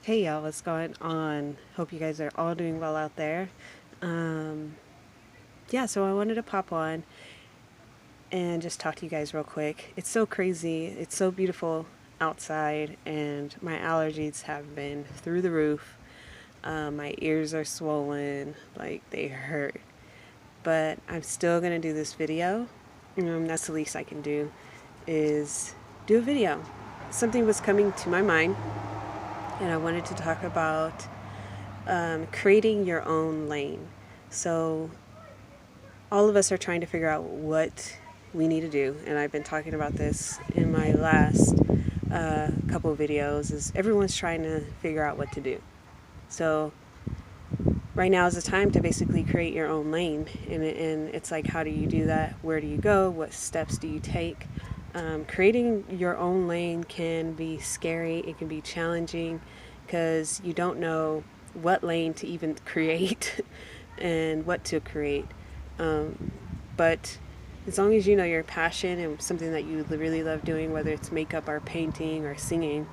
Hey y'all, what's going on? Hope you guys are all doing well out there. Yeah, so I wanted to pop on and just talk to you guys real quick. It's so crazy. It's so beautiful outside, and my allergies have been through the roof. My ears are swollen, like they hurt. But I'm still gonna do this video. That's the least I can do, is do a video. Something was coming to my mind, and I wanted to talk about creating your own lane. So, all of us are trying to figure out what we need to do, and I've been talking about this in my last couple of videos. Is everyone's trying to figure out what to do. So, right now is the time to basically create your own lane, and it's like, how do you do that? Where do you go? What steps do you take? Creating your own lane can be scary. It can be challenging because you don't know what lane to even create and what to create. But as long as you know your passion and something that you really love doing, whether it's makeup or painting or singing,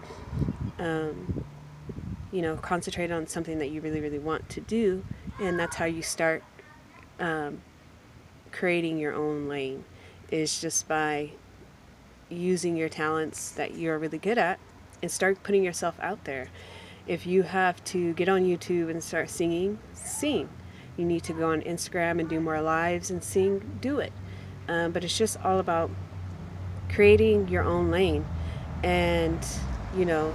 concentrate on something that you really, really want to do. And that's how you start creating your own lane, is just by using your talents that you're really good at and start putting yourself out there. If you have to get on YouTube and start singing, sing. You need to go on Instagram and do more lives and sing, do it. But it's just all about creating your own lane. And, you know,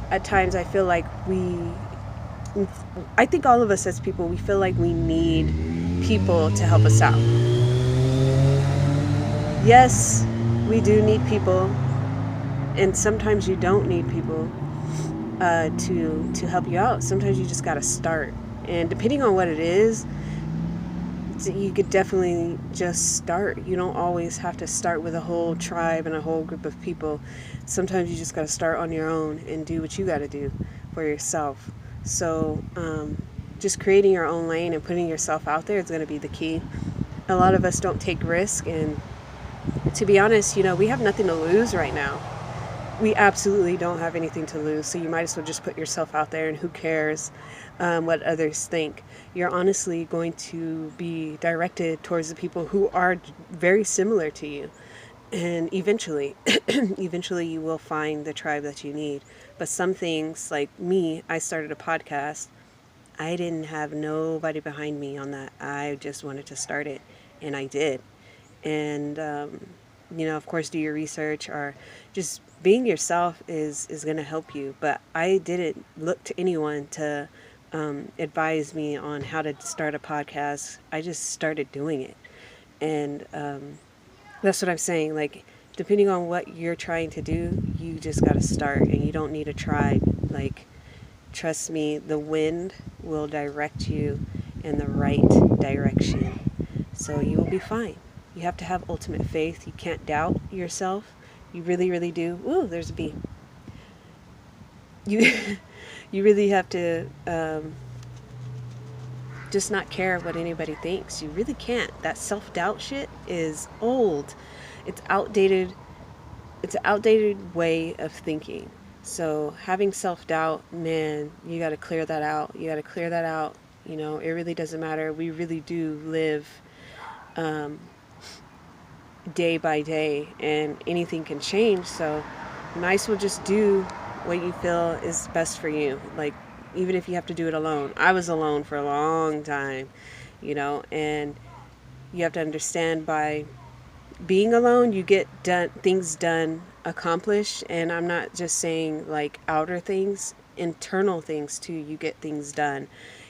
at times I feel like I think all of us as people, we feel like we need people to help us out. Yes, we do need people, and sometimes you don't need people to help you out. Sometimes you just got to start, and depending on what it is, you could definitely just start. You don't always have to start with a whole tribe and a whole group of people. Sometimes you just got to start on your own and do what you got to do for yourself. So just creating your own lane and putting yourself out there is going to be the key. A lot of us don't take risk, and to be honest, we have nothing to lose right now. We absolutely don't have anything to lose, so you might as well just put yourself out there, and who cares what others think. You're honestly going to be directed towards the people who are very similar to you, and eventually eventually you will find the tribe that you need. But some things, like me, I started a podcast. I didn't have nobody behind me on that. I just wanted to start it, and I did. And of course, do your research, or just being yourself is going to help you. But I didn't look to anyone to advise me on how to start a podcast. I just started doing it. And that's what I'm saying. Like, depending on what you're trying to do, you just got to start, and you don't need a tribe. Like, trust me, the wind will direct you in the right direction. So you will be fine. You have to have ultimate faith. You can't doubt yourself. You really, really do. Ooh, there's a bee. You, you really have to just not care what anybody thinks. You really can't. That self-doubt shit is old. It's outdated. It's an outdated way of thinking. So having self-doubt, man, you got to clear that out. You got to clear that out. It really doesn't matter. We really do live day by day, and anything can change. So might as well just do what you feel is best for you. Like, even if you have to do it alone. I was alone for a long time, and you have to understand, by being alone, you get things done, accomplished. And I'm not just saying like outer things, internal things too. You get things done.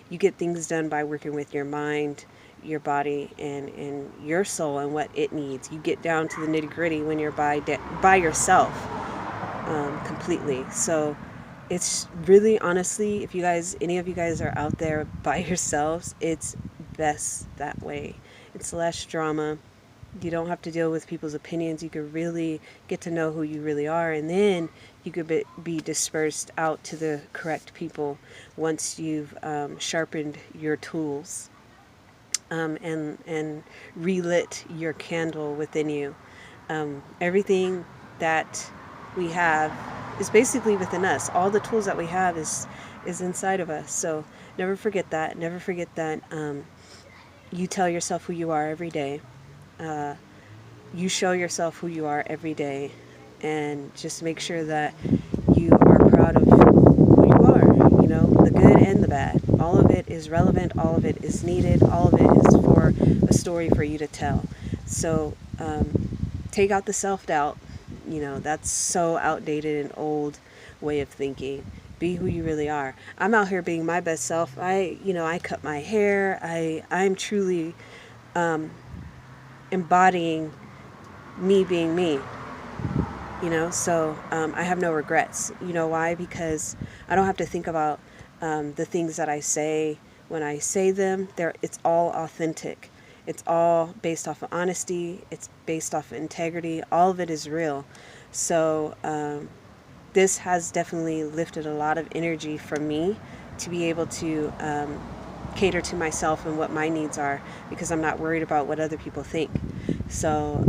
You get things done by working with your mind, your body, and your soul, and what it needs. You get down to the nitty gritty when you're by yourself, completely. So it's really, honestly, if any of you guys are out there by yourselves, it's best that way. It's less drama. You don't have to deal with people's opinions. You could really get to know who you really are, and then you could be dispersed out to the correct people once you've sharpened your tools, and relit your candle within you. Everything that we have is basically within us. All the tools that we have is inside of us. So never forget that. Never forget that you tell yourself who you are every day. You show yourself who you are every day, and just make sure that you are proud of who you are. You know, the good and the bad. All of it is relevant. All of it is needed. All of it is for a story for you to tell. So take out the self-doubt. You know, that's so outdated and old way of thinking. Be who you really are. I'm out here being my best self. I cut my hair. I'm truly embodying me being me. So I have no regrets. You know why? Because I don't have to think about the things that I say when I say them. It's all authentic. It's all based off of honesty. It's based off of integrity. All of it is real. So this has definitely lifted a lot of energy from me to be able to cater to myself and what my needs are, because I'm not worried about what other people think. So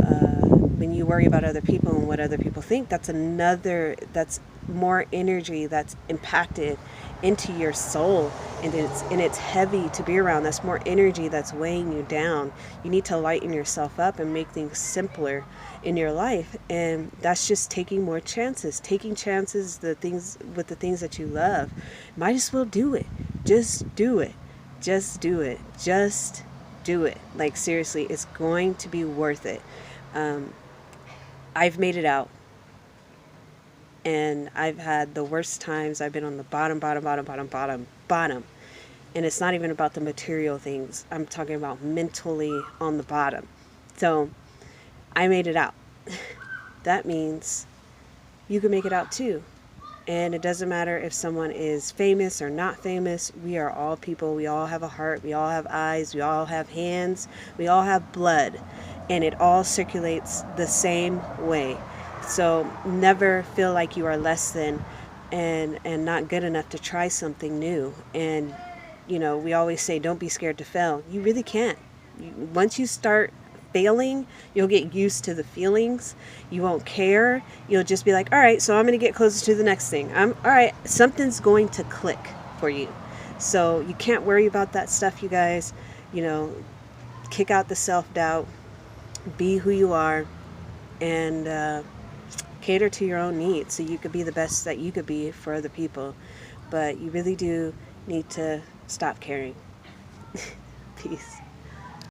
when you worry about other people and what other people think, that's more energy that's impacted into your soul, and it's heavy to be around. That's more energy that's weighing you down. You need to lighten yourself up and make things simpler in your life, and that's just taking more chances. Taking chances, the things that you love. Might as well do it. Just do it. Just do it. Just do it. Like, seriously, it's going to be worth it. I've made it out. And I've had the worst times. I've been on the bottom. And it's not even about the material things. I'm talking about mentally on the bottom. So I made it out. That means you can make it out too. And it doesn't matter if someone is famous or not famous. We are all people. We all have a heart. We all have eyes. We all have hands. We all have blood. And it all circulates the same way. So never feel like you are less than and not good enough to try something new. And, we always say, don't be scared to fail. You really can't. Once you start failing, you'll get used to the feelings. You won't care. You'll just be like, all right, so I'm going to get closer to the next thing. All right, something's going to click for you. So you can't worry about that stuff, you guys. Kick out the self-doubt. Be who you are. And cater to your own needs so you could be the best that you could be for other people. But you really do need to stop caring. Peace.